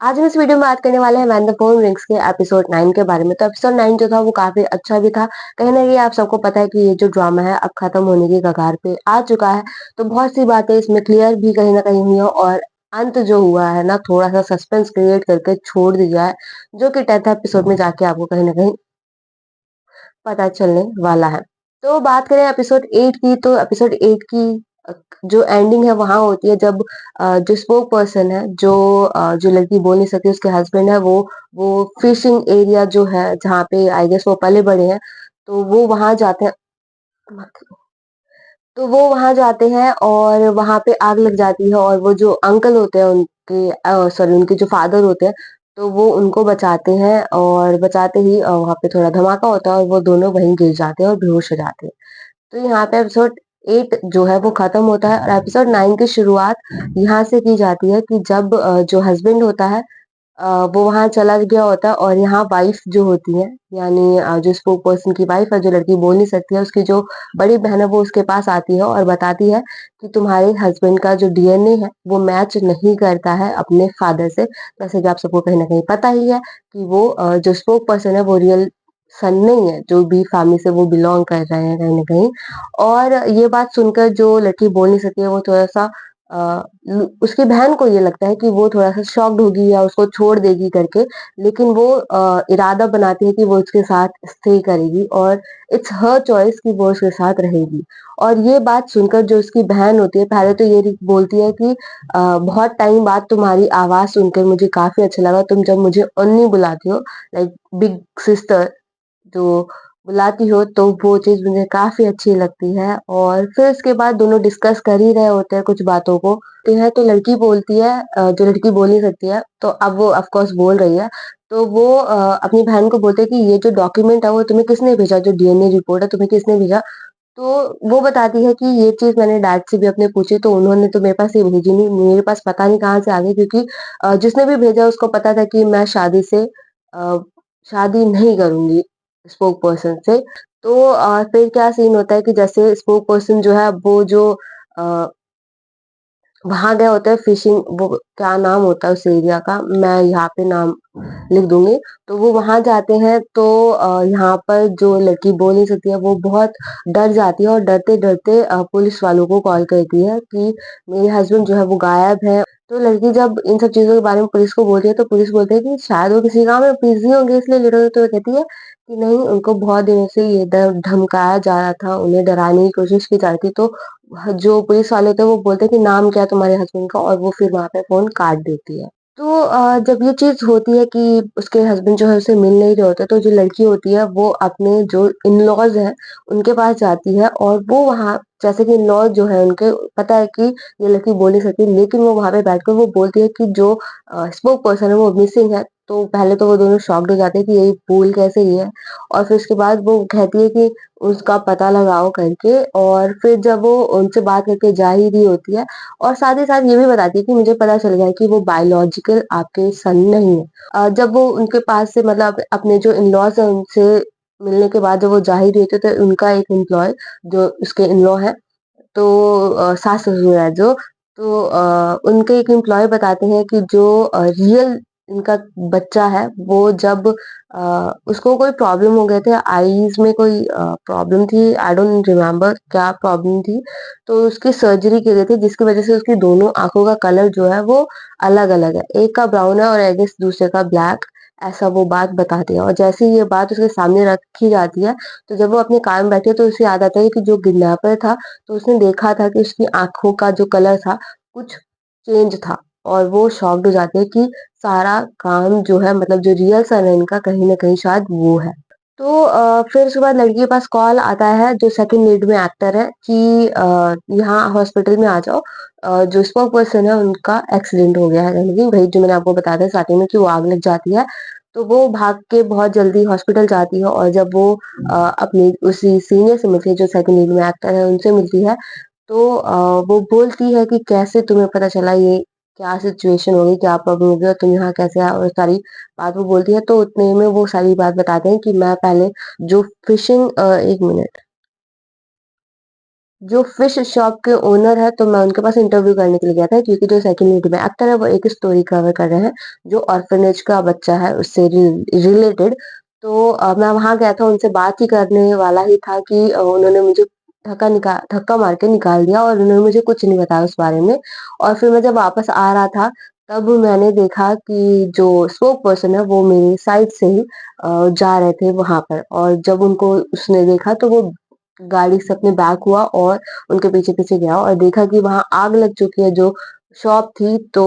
आज हम इस वीडियो में बात करने वाले हैं व्हेन द फोन रिंग्स के एपिसोड 9 के बारे में। तो एपिसोड 9 जो था वो काफ़ी अच्छा भी था। कहीं न कहीं आप सबको पता है कि ये जो ड्रामा है अब खत्म होने की कगार पे आ चुका है। तो बहुत सी बातें इसमें क्लियर भी कहीं न कहीं हुई हैं और अंत जो हुआ है ना थोड़ा-सा सस्पेंस क्रिएट करके छोड़ दिया है, जो कि 10th एपिसोड में जाके आपको कहीं न कहीं पता चलने वाला है। तो बात करें एपिसोड 8 की तो एपिसोड 8 की अ, जो एंडिंग है वहाँ होती है जब जो स्पोक पर्सन है जो लड़की बोल नहीं सकती उसके हस्बैंड है वो फिशिंग एरिया जो है जहाँ पे आई गेस वो पले-बड़े हैं, तो वो वहाँ जाते हैं। तो वो वहाँ जाते हैं और वहाँ पे आग लग जाती है और वो जो अंकल होते हैं उनके सॉरी उनके जो फादर होते हैं, तो वो उनको बचाते हैं और बचाते ही वहाँ पे थोड़ा धमाका होता है और वो दोनों वहीं गिर जाते हैं और बेहोश हो जाते हैं। तो यहाँ पे एपिसोड 8 जो है वो खत्म होता है और एपिसोड 9 की शुरुआत यहाँ से की जाती है कि जब जो हस्बैंड होता है वो वहाँ चला गया होता है और यहाँ वाइफ जो होती है यानी जो स्पोक पर्सन की वाइफ है जो लड़की बोल नहीं सकती है उसकी जो बड़ी बहन है वो उसके पास आती है और बताती है कि तुम्हारे हस्बैंड का जो डीएनए है वो मैच नहीं करता है अपने फादर से। जैसे कि आप सबको कहीं ना कहीं पता ही है कि वो जो स्पोक पर्सन है वो रियल सन नहीं है, जो भी फैमिली से वो बिलोंग कर रहे हैं कहीं ना कहीं। और ये बात सुनकर जो लड़की बोल नहीं सकती है वो थोड़ा सा उसकी बहन को ये लगता है कि वो थोड़ा-सा शॉक्ड होगी या उसको छोड़ देगी करके, लेकिन वो इरादा बनाती है कि वो उसके साथ स्टे करेगी और इट्स हर चॉइस कि वो उसके साथ रहेगी। और ये बात सुनकर जो उसकी बहन होती है, पहले तो ये बोलती है कि बहुत टाइम बाद तुम्हारी आवाज़ सुनकर मुझे काफ़ी अच्छा लगा, तुम जब मुझे अन्नी बुलाती हो, लाइक बिग सिस्टर जो बुलाती हो तो वो चीज़ मुझे काफ़ी अच्छी लगती है। और फिर उसके बाद दोनों डिस्कस कर ही रहे होते हैं कुछ बातों को। तो है तो लड़की बोलती है जो लड़की बोल नहीं सकती है, तो अब वो ऑफ कोर्स बोल रही है। तो वो अपनी बहन को बोलते हैं कि ये जो डॉक्यूमेंट है वो तुम्हें किसने भेजा? जो डीएनए रिपोर्ट है तुम्हें किसने भेजा? तो वो बताती है कि ये चीज़ मैंने डैड से भी अपने पूछी तो उन्होंने तो मेरे पास ये भेजी नहीं, मेरे पास पता नहीं कहाँ से आ गई क्योंकि जिसने भी भेजा उसको पता था कि मैं शादी नहीं करूँगी स्पोक पर्सन से। तो फिर क्या सीन होता है कि जैसे स्पोक पर्सन जो है वो जो अ वहाँ गए होते हैं फिशिंग, वो क्या नाम होता है उस एरिया का, मैं यहाँ पे नाम लिख दूँगी। तो वो वहाँ जाते हैं तो यहाँ पर जो लड़की बोल नहीं सकती है वो बहुत डर जाती है और डरते-डरते पुलिस वालों को कॉल करती है कि मेरे हस्बैंड जो है वो गायब है। तो लड़की जब इन सब चीज़ों के बारे में पुलिस को बोलती है तो पुलिस बोलती है कि शायद वो किसी काम में बिज़ी होंगे इसलिए लेट हो गए। तो वो कहती है कि नहीं, उनको बहुत दिनों से ये धमकाया जा रहा था, उन्हें डराने की कोशिश की जा रही थी। तो जो पुलिस वाले थे वो बोलते हैं कि नाम क्या है तुम्हारे हस्बैंड का, और वो फिर वहाँ पे फ़ोन काट देती है। तो जब ये चीज़ होती है कि उसके हस्बैंड जो है उसे मिल नहीं रहे होते, तो जो लड़की होती है वो अपने जो इन-लॉज़ हैं, उनके पास जाती है और वो वहाँ जैसे कि इन-लॉज़ जो है उनके पता है कि ये लड़की बोल नहीं सकती, लेकिन वो वहाँ पे बैठकर वो बोलती है कि जो स्पोक पर्सन है वो मिसिंग है। तो पहले तो वो दोनों शॉक्ड हो जाते हैं कि ये भूल कैसे गई है, और फिर उसके बाद वो कहती है कि उसका पता लगाओ करके, और फिर जब वो उनसे बात करके जा ही रही होती है और साथ ही साथ ये भी बताती है कि मुझे पता चल गया है कि वो बायोलॉजिकल आपके सन नहीं है। जब वो उनके पास से मतलब अपने जो इन-लॉज़ हैं उनसे मिलने के बाद जब वो जा ही रही होती है तो उनका एक एम्प्लॉयी जो उसके इन-लॉ हैं, तो सास-ससुर है जो, तो उनके एक एम्प्लॉयी बताते हैं कि जो रियल इनका बच्चा है वो जब उसको कोई प्रॉब्लम हो गए थे, आईज़ में कोई प्रॉब्लम थी, आई डोंट रिमेंबर क्या प्रॉब्लम थी। तो उसकी सर्जरी की गई थी जिसकी वज़ह से उसकी दोनों आँखों का कलर जो है वो अलग-अलग है। एक का ब्राउन है और आई गेस दूसरे का ब्लैक, ऐसा वो बात बताती है। और जैसे ही ये बात उसके सामने रखी जाती है, तो जब वो अपनी कार में बैठी है तो उसे याद आता है कि जो किडनैपर था, तो उसने देखा था कि उसकी आँखों का जो कलर था, कुछ चेंज था, और वो शॉक्ड हो जाते हैं कि सारा काम जो है मतलब जो रियल सन है इनका कहीं न कहीं शायद वो है। तो फिर उसके बाद लड़की के पास कॉल आता है जो सेकंड लीड में एक्टर है कि यहाँ हॉस्पिटल में आ जाओ। जो स्पोक पर्सन है उनका एक्सीडेंट हो गया है कहीं न कहीं, वही जो मैंने आपको बताया था स्टार्टिंग में कि वो आग लग जाती है। तो वो भाग के बहुत जल्दी हॉस्पिटल जाती है और जब वो अपनी उसी सीनियर से मिलती है जो सेकंड लीड में एक्टर है उनसे मिलती है, तो वो बोलती है कि कैसे तुम्हें पता चला, ये क्या सिचुएशन हो गई, क्या प्रॉब्लम हो गई और तुम यहाँ कैसे आए, और सारी बात वो बोलती है। तो उतने में वो सारी बात बताते हैं कि मैं पहले जो फिशिंग 1 मिनट। जो फिश शॉप के ओनर है, तो मैं उनके पास इंटरव्यू करने के लिए गया था क्योंकि जो सेकंड लीड में एक्टर है वो एक स्टोरी कवर कर रहे हैं, जो ऑर्फनेज का बच्चा है उससे रिलेटेड। तो मैं वहाँ गया था, उनसे बात ही करने वाला ही था कि उन्होंने मुझे धक्का मार के निकाल दिया और उन्होंने मुझे कुछ नहीं बताया उस बारे में। और फिर मैं जब वापस आ रहा था, तब मैंने देखा कि जो स्पोक पर्सन है वो मेरी साइड से ही जा रहे थे वहाँ पर, और जब उनको उसने देखा तो वो गाड़ी से अपने बैक हुआ और उनके पीछे-पीछे गया और देखा कि वहाँ आग लग चुकी है जो शॉप थी। तो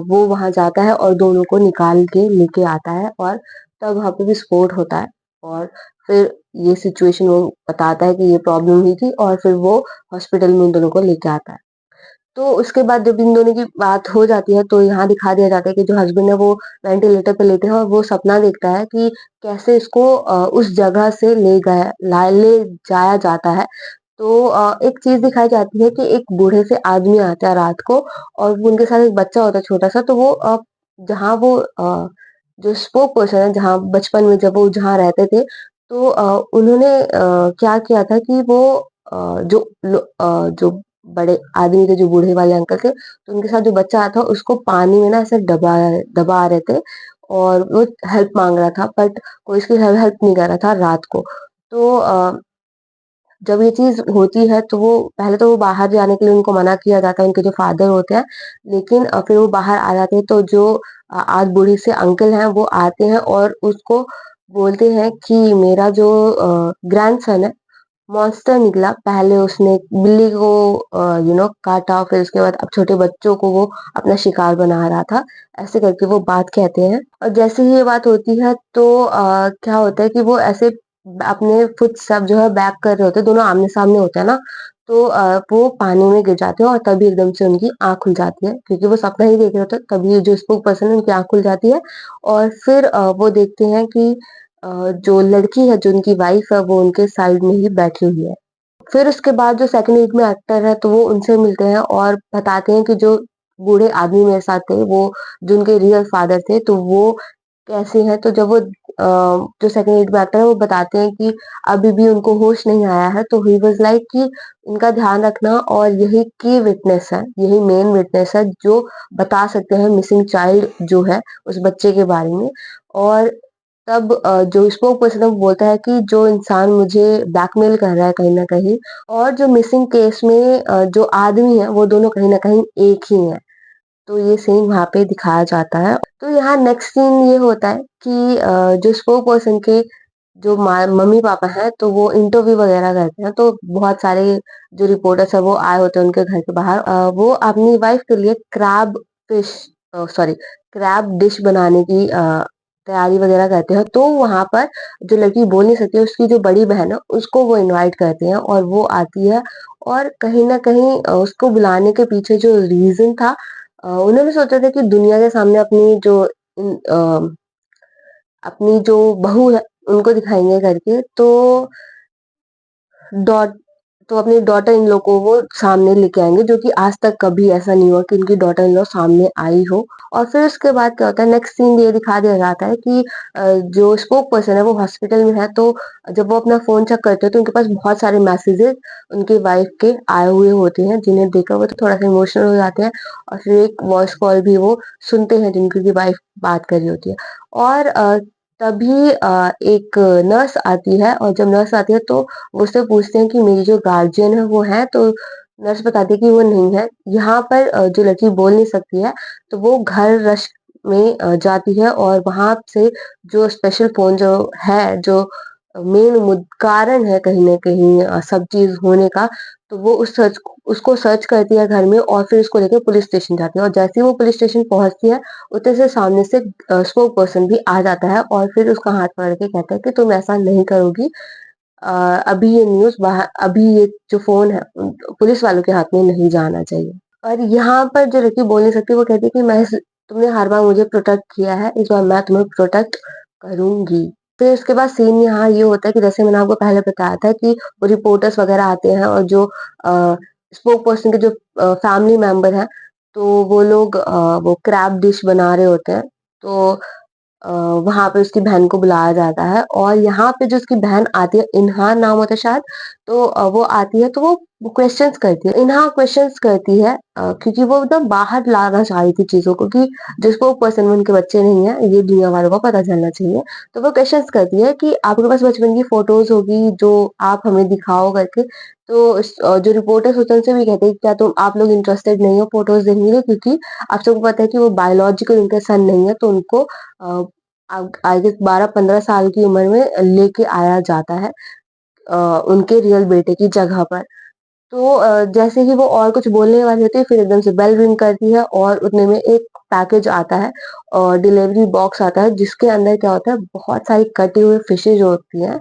वो वहाँ जाता है और दोनों को निकाल के लेके आता है और तब वहाँ पे विस्फोट होता है। और फिर ये सिचुएशन वो बताता है कि ये प्रॉब्लम हुई थी और फिर वो हॉस्पिटल में उन दोनों को लेके आता है। तो उसके बाद जब इन दोनों की बात हो जाती है, तो यहाँ दिखा दिया जाता है कि जो हस्बैंड है वो वेंटिलेटर पे लेटे हैं और वो सपना देखता है कि कैसे इसको उस जगह से ले जाया जाता है। तो एक चीज़ दिखाई जाती है कि एक बूढ़े से आदमी आता है रात को और वो उनके साथ एक बच्चा होता है छोटा-सा। तो वो जहाँ वो जो स्पोक पर्सन है, जहाँ बचपन में जब वो जहाँ रहते थे, तो उन्होंने क्या किया था कि वो जो बड़े आदमी थे, जो बूढ़े वाले अंकल थे, तो उनके साथ जो बच्चा आया था उसको पानी में ना ऐसे दबा रहे थे और वो हेल्प माँग रहा था, बट कोई उसकी हेल्प नहीं कर रहा था रात को। तो जब ये चीज़ होती है तो वो पहले तो वो बाहर जाने के लिए उनको मना किया जाता है, उनके जो फादर होते हैं, लेकिन फिर वो बाहर आ जाते हैं। तो जो आज बूढ़े से अंकल हैं वो आते हैं और उसको बोलते हैं कि मेरा जो ग्रैंडसन है, मॉन्स्टर निकला। पहले उसने एक बिल्ली को काटा, फिर उसके बाद अब छोटे बच्चों को वो अपना शिकार बना रहा था। ऐसे करके वो बात कहते हैं और जैसे ही ये बात होती है तो क्या होता है कि वो ऐसे अपने फुटस्टेप जो है बैक कर रहे होते हैं, दोनों आमने-सामने होते हैं ना, तो वो पानी में गिर जाते हैं और तभी एकदम से उनकी आँख खुल जाती है क्योंकि वो सपना ही देख रहे होते हैं, तभी जो स्पूक पर्सन है उनकी आँख खुल जाती है और फिर वो देखते हैं कि जो लड़की है, जो उनकी वाइफ है, वो उनके साइड में ही बैठी हुई है। फिर उसके बाद जो सेकंड लीड में एक्टर है, तो वो उनसे मिलते हैं और बताते हैं कि जो बूढ़े आदमी मेरे साथ थे, वो जो उनके रियल फादर थे, तो वो कैसे हैं। तो जब वो जो सेकंड लीड में एक्टर है, वो बताते हैं कि अभी भी उनको होश नहीं आया है, तो ही वाज़ लाइक कि इनका ध्यान रखना और यही की विटनेस है, यही मेन विटनेस है, जो बता सकते हैं मिसिंग चाइल्ड जो है, उस बच्चे के बारे में। और तब जो स्पोक पर्सन है वो बोलता है कि जो इंसान मुझे ब्लैकमेल कर रहा है कहीं न कहीं, और जो मिसिंग केस में जो आदमी है वो दोनों कहीं न कहीं एक ही हैं। तो ये सीन वहाँ पे दिखाया जाता है। तो यहाँ नेक्स्ट सीन ये होता है कि जो स्पोक पर्सन के जो मम्मी-पापा हैं, तो वो इंटरव्यू वगैरह करते हैं, तो बहुत सारे जो रिपोर्टर्स हैं वो आए होते हैं उनके घर के बाहर। वो अपनी वाइफ के लिए क्रैब डिश बनाने की तैयारी वगैरह करते हैं। तो वहाँ पर जो लड़की बोल नहीं सकती, उसकी जो बड़ी बहन है, उसको वो इनवाइट करते हैं और वो आती है और कहीं न कहीं उसको बुलाने के पीछे जो रीज़न था, उन्होंने सोचा था कि दुनिया के सामने अपनी जो बहू है, उनको दिखाएँगे करके। डॉट तो अपनी डॉटर इन लॉ को वो सामने लेके आएँगे, जो कि आज तक कभी ऐसा नहीं हुआ कि उनकी डॉटर इन लॉ सामने आई हो। और फिर उसके बाद क्या होता है, नेक्स्ट सीन ये दिखा दिया जाता है कि जो स्पोक पर्सन है वो हॉस्पिटल में है, तो जब वो अपना फ़ोन चेक करते हैं तो उनके पास बहुत सारे मैसेजेस उनकी वाइफ के आए हुए होते हैं, जिन्हें देखकर वो तो थोड़ा-सा इमोशनल हो जाते हैं और फिर एक वॉइस कॉल भी वो सुनते हैं जिनकी उनकी वाइफ बात कर रही होती है। और तभी एक नर्स आती है और जब नर्स आती है तो वो उससे पूछते हैं कि मेरी जो गार्जियन है वो है? तो नर्स बताती है कि वो नहीं है। यहाँ पर जो लड़की बोल नहीं सकती है, तो वो घर रश में जाती है और वहाँ से जो स्पेशल फ़ोन जो है, जो मेन कारण है कहीं न कहीं सब चीज़ होने का, तो वो उसको सर्च करती है घर में और फिर उसको लेके पुलिस स्टेशन जाती है और जैसे ही वो पुलिस स्टेशन पहुँचती है, उतने से सामने से स्पोक पर्सन भी आ जाता है और फिर उसका हाथ पकड़ के कहता है कि तुम ऐसा नहीं करोगी। अ, अभी ये जो फ़ोन है पुलिस वालों के हाथ में नहीं जाना चाहिए। और यहाँ पर जो लड़की बोल नहीं सकती वो कहती है कि तुमने हर बार मुझे प्रोटेक्ट किया है, इस बार मैं तुम्हें प्रोटेक्ट करूँगी। फिर उसके बाद सीन यहाँ ये होता है कि जैसे मैंने आपको पहले बताया था कि वो रिपोर्टर्स वगैरह आते हैं और जो स्पोक पर्सन के जो फैमिली मेंबर हैं, तो वो लोग वो क्रैब डिश बना रहे होते हैं। तो अ, वहाँ पे उसकी बहन को बुलाया जाता है और यहाँ पे जो उसकी बहन आती है, इन्हा नाम होता है शायद, तो वो आती है तो वो वो क्वेश्चन्स करती है, इन हाँ क्वेश्चन्स करती है क्योंकि वो एकदम बाहर लाना चाह रही थी चीज़ों को कि जो स्पोक पर्सन में उनके बच्चे नहीं हैं, ये दुनिया वालों को पता चलना चाहिए। तो वो क्वेश्चन्स करती है कि आपके पास बचपन की फ़ोटोज़ होगी जो आप हमें दिखाओ करके। तो जो रिपोर्टर्स होते हैं उनसे भी कहते हैं क्या तुम आप लोग इंटरेस्टेड नहीं हो फ़ोटोज़ देखने के क्योंकि आप सबको पता है कि वो बायोलॉजिकल उनके सन नहीं है, तो उनको आई गेस 12-15 साल की उम्र में लेके आया जाता है अ, उनके रियल बेटे की जगह पर। तो जैसे ही वो और कुछ बोलने वाली होती है फिर एकदम से बेल रिंग करती है और उतने में एक पैकेज आता है और डिलीवरी बॉक्स आता है जिसके अंदर क्या होता है बहुत सारी कटी हुई फिशेज होती हैं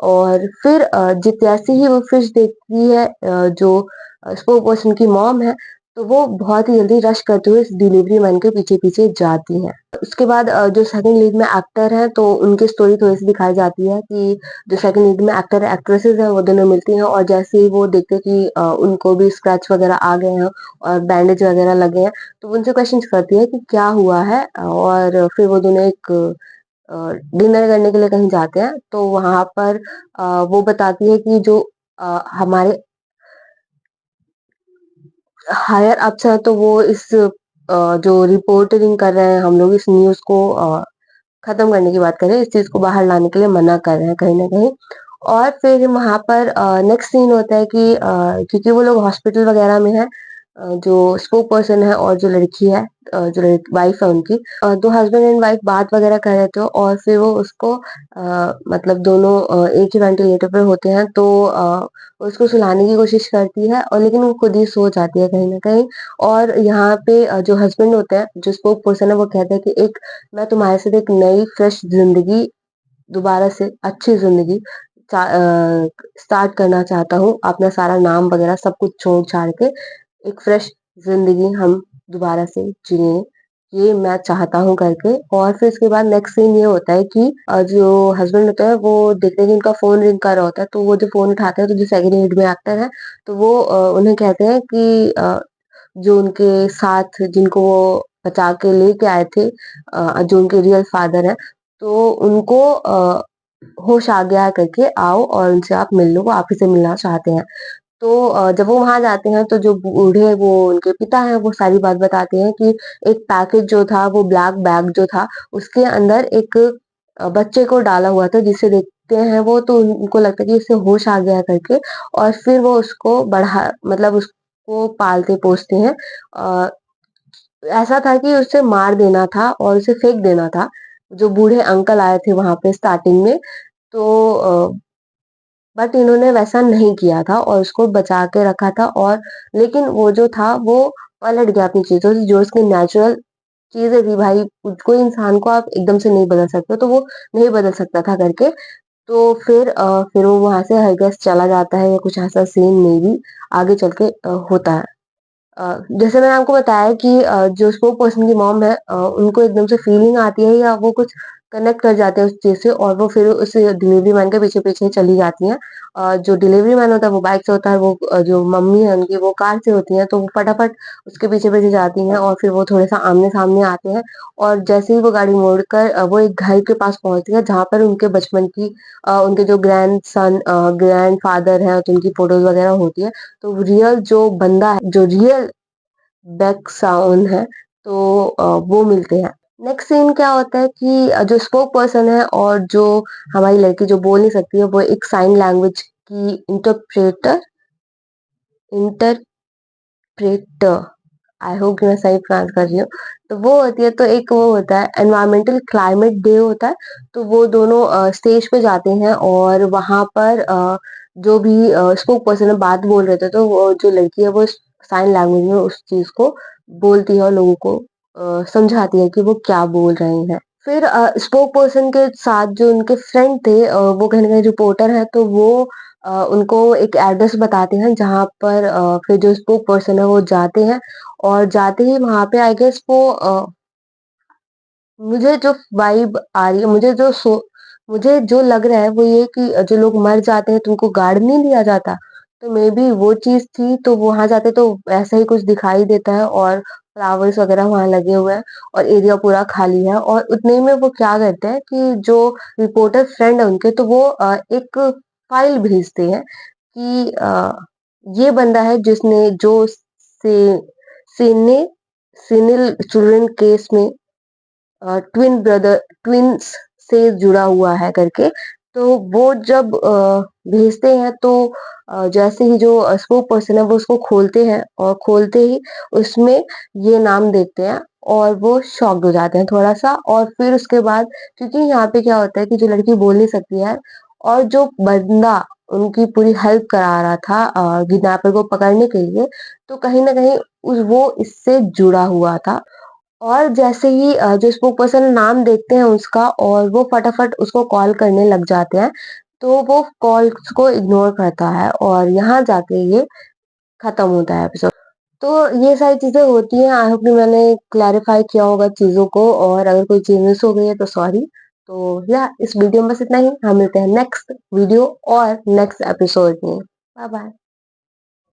और फिर जैसे ही वो फिश देखती है जो स्पोक पर्सन की मॉम है तो वो बहुत ही जल्दी रश करते हुए इस डिलीवरी मैन के पीछे-पीछे जाती हैं। उसके बाद जो सेकंड लीड में एक्टर हैं तो उनकी स्टोरी थोड़ी-सी दिखाई जाती है कि जो सेकंड लीड में एक्टर एक्ट्रेसेस हैं वो दोनों मिलती हैं और जैसे ही वो देखते हैं कि उनको भी स्क्रैच वगैरह आ गए हैं और बैंडेज वगैरह लगे हैं, तो वो उनसे क्वेश्चन्स करती है कि क्या हुआ है और फिर वो दोनों एक डिनर करने के लिए कहीं जाते हैं, तो वहाँ पर वो बताती है कि जो हमारे हायर अप्स हैं तो वो इस जो रिपोर्टिंग कर रहे हैं हम लोग इस न्यूज़ को खत्म करने की बात करें, इस चीज़ को बाहर लाने के लिए मना कर रहे हैं कहीं न कहीं। और फिर वहाँ पर नेक्स्ट सीन होता है कि क्योंकि वो लोग हॉस्पिटल वगैरह में हैं जो स्पोक पर्सन है और जो लड़की है जो वाइफ है उनकी तो हस्बैंड एंड वाइफ बात वगैरह कर रहे थे और फिर वो उसको मतलब दोनों एक ही वेंटिलेटर पे होते हैं तो उसको सुलाने की कोशिश करती है और लेकिन वो खुद ही सो जाती है कहीं न कहीं और यहाँ पे जो हस्बैंड होते हैं, जो स्पोक पर्सन है वो कहते हैं कि एक मैं तुम्हारे साथ एक नई फ्रेश ज़िंदगी दोबारा से अच्छी ज़िंदगी स्टार्ट करना चाहता हूँ। अपना सारा नाम वग़ैरह सब कुछ छोड़-छाड़ के एक फ्रेश ज़िंदगी हम दोबारा से जिएँ, ये मैं चाहता हूँ करके और फिर उसके बाद नेक्स्ट सीन ये होता है कि जो हस्बैंड होता है वो देखते हैं कि उनका फ़ोन रिंग कर रहा होता है, तो वो जब फ़ोन उठाते हैं तो जो सेकंड लीड में एक्टर है, तो वो उन्हें कहते हैं कि जो उनके साथ जिनको वो बचा के लेके आए थे जो उनके रियल फादर हैं, तो उनको होश आ गया है करके आओ और उनसे आप मिल लो, वो आप ही से मिलना चाहते हैं। तो जब वो वहाँ जाते हैं तो जो बूढ़े वो उनके पिता हैं वो सारी बात बताते हैं कि एक पैकेज जो था वो ब्लैक बैग जो था उसके अंदर एक बच्चे को डाला हुआ था जिसे देखते हैं वो तो उनको लगता है कि इससे होश आ गया है करके और फिर वो उसको बढ़ा मतलब उसको पालते-पोसते हैं। अ, ऐसा था कि उसे मार देना था और उसे फेंक देना था। जो बूढ़े अंकल आए थे वहाँ पे स्टार्टिंग में तो बट इन्होंने वैसा नहीं किया था और उसको बचा के रखा था और लेकिन वो जो था वो पलट गया अपनी चीज़ों से जो उसकी नेचुरल चीज़ें थी भाई कोई इंसान को आप एकदम से नहीं बदल सकते तो वो नहीं बदल सकता था करके तो फिर वो वहाँ से आई गेस चला जाता है या कुछ ऐसा सीन मे बी आगे चल के होता है। जैसे मैंने आपको बताया कि जो स्पोक पर्सन की मॉम है उनको एकदम से फीलिंग आती है या वो कुछ कनेक्ट कर जाते हैं उस चीज़ से और वो फिर उस डिलीवरी मैन के पीछे-पीछे चली जाती हैं। जो डिलीवरी मैन होता है वो बाइक से होता है, वो जो मम्मी है उनकी वो कार से होती हैं, तो वो फटाफट उसके पीछे-पीछे जाती हैं और फिर वो थोड़ा-सा आमने-सामने आते हैं और जैसे ही वो गाड़ी मोड़कर वो एक घर के पास पहुँचती है जहाँ पर उनके बचपन की उनके जो ग्रैंडसन ग्रैंडफ़ादर हैं तो उनकी फ़ोटोज़ वगैरह होती है। तो रियल जो बंदा है, जो रियल बैकग्राउंड है तो वो मिलते हैं। नेक्स्ट सीन क्या होता है कि जो स्पोक पर्सन है और जो हमारी लड़की जो बोल नहीं सकती है वो एक साइन लैंग्वेज की इंटरप्रेटर आई होप कि मैं सही प्रोनाउंस कर रही हूँ। तो वो होती है तो एक वो होता है एनवायरमेंटल क्लाइमेट डे होता है, तो वो दोनों स्टेज पे जाते हैं और वहाँ पर जो भी स्पोक पर्सन है बात बोल रहे थे तो वो जो लड़की है वो साइन लैंग्वेज में उस चीज़ को बोलती है और लोगों को समझाती है कि वो क्या बोल रहे हैं। फिर स्पोक पर्सन के साथ जो उनके फ्रेंड थे वो कहीं न कहीं रिपोर्टर हैं तो वो उनको एक एड्रेस बताते हैं जहाँ पर फिर जो स्पोक पर्सन है वो जाते हैं और जाते ही वहाँ पे आई गेस वो मुझे जो वाइब आ रही है मुझे जो लग रहा है वो ये कि जो लोग मर जाते हैं तो उनको गार्ड नहीं दिया जाता, तो मे बी वो चीज़ थी तो वहाँ जाते तो ऐसा ही कुछ दिखाई देता है और फ्लावर्स वगैरह वहाँ लगे हुए हैं और एरिया पूरा खाली है और उतने में वो क्या करते हैं कि जो रिपोर्टर फ्रेंड है उनके तो वो एक फाइल भेजते हैं कि ये बंदा है जिसने जो से सीने सीनिल चिल्ड्रन केस में ट्विन्स से जुड़ा हुआ है करके, तो वो जब भेजते हैं तो जैसे ही जो स्पोक पर्सन है वो उसको खोलते हैं और खोलते ही उसमें ये नाम देखते हैं और वो शॉक्ड हो जाते हैं थोड़ा-सा। और फिर उसके बाद क्योंकि यहाँ पे क्या होता है कि जो लड़की बोल नहीं सकती है और जो बंदा उनकी पूरी हेल्प करा रहा था किडनैपर को पकड़ने के लिए, तो कहीं न कहीं उस वो इससे जुड़ा हुआ था। और जैसे ही जो स्पोक पर्सन नाम देखते हैं उसका और वो फटाफट उसको कॉल करने लग जाते हैं, तो वो कॉल्स को इग्नोर करता है और यहाँ जाके ये खत्म होता है एपिसोड। तो ये सारी चीज़ें होती हैं। आई होप कि मैंने क्लैरिफाई किया होगा चीज़ों को, और अगर कोई चीज़ मिस हो गई है तो सॉरी। तो या इस वीडियो में बस इतना ही। हम मिलते हैं नेक्स्ट वीडियो और नेक्स्ट एपिसोड में। Bye bye.